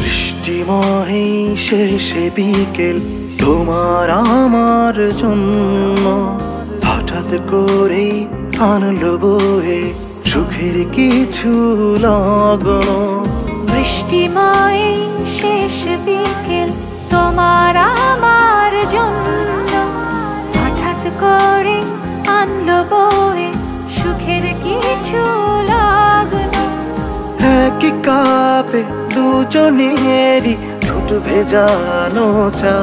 বৃষ্টিময় শেষে বিকেল তোমার আমার জন্য হঠাৎ করেই আনলো বয়ে সুখের কিছু লগন। বৃষ্টিময় শেষ বিকেল তোমার আমার জন্য হঠাৎ করে আনলো বয়ে সুখের কিছু লগন। একই কাপে দুজনেরই ঠোঁট ভেজানো চা,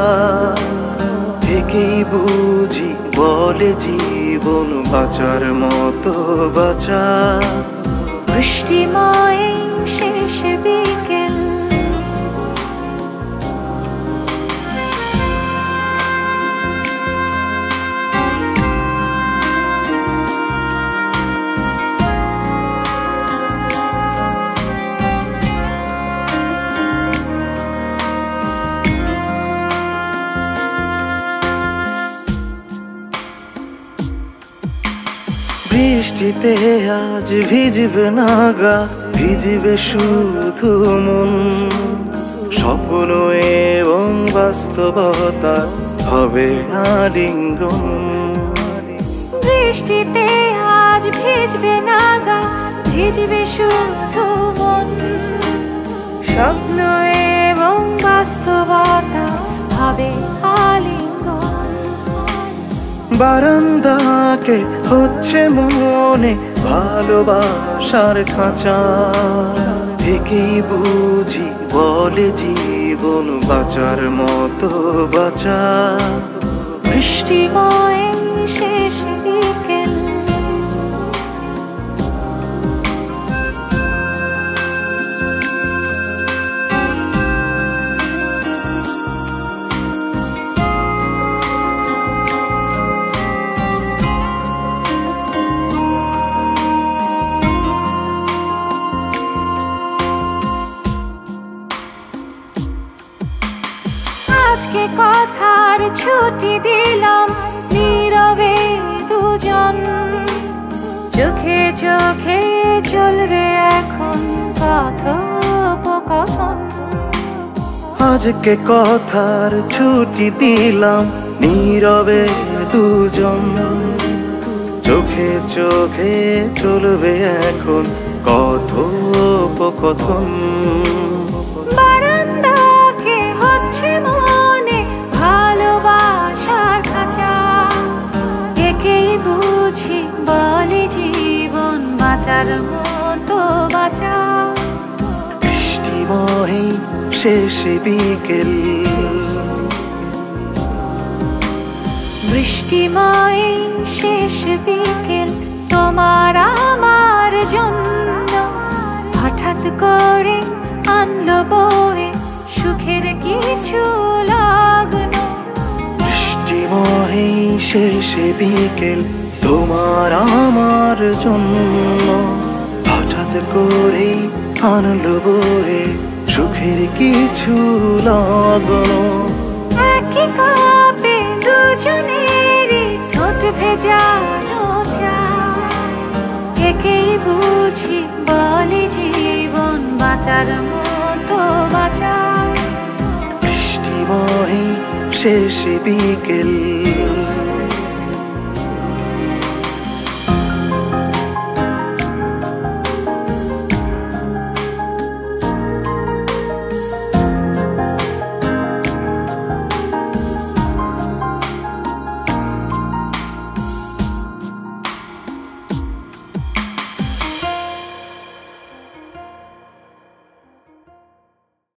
একেই বুঝি বলে জীবন বাঁচার মতো বাঁচা। বৃষ্টিময় শেষ বিকেল বৃষ্টিতে আজ ভিজবে না গা, ভিজবে শুধু মন। স্বপ্ন এবং বাস্তবতা হবে আলিঙ্গন। বৃষ্টিতে আজ ভিজবে না গা, ভিজবে শুধু মন। স্বপ্ন এবং বাস্তবতা হবে আলিঙ্গন। বারান্দাকে হচ্ছে মনে ভালোবাসার খাঁচা, একেই বুঝি বলে জীবন বাঁচার মতো বাঁচা। বৃষ্টিময় শেষ বিকেল আজকে কথার ছুটি দিলাম নীরবে দুজন। চোখে চোখে চলবে এখন কথোপকথন। আজকে কথার ছুটি দিলাম নীরবে দুজন। চোখে চোখে চলবে এখন কথোপকথন। বারান্দাকে হচ্ছে মনে ভালোবাসার খাঁচা, একেই বুঝি বলে জীবন বাঁচার মতো বাঁচা। বৃষ্টিময় শেষ বিকেল বৃষ্টিময় শেষ বিকেল তোমার আমার জন্য হঠাৎ করে আনলো বয়ে সুখের কিছু লগন। বৃষ্টিময় শেষ বিকেল তোমার আমার জন্য হঠাৎ করেই আনলো বয়ে সুখের কিছু লগন। একই কাপে দুজনেরই ঠোঁট ভেজানো চা, একেই বুঝি বলে জীবন বাঁচার মতো বাঁচা। বৃষ্টিময় শেষ বিকেল।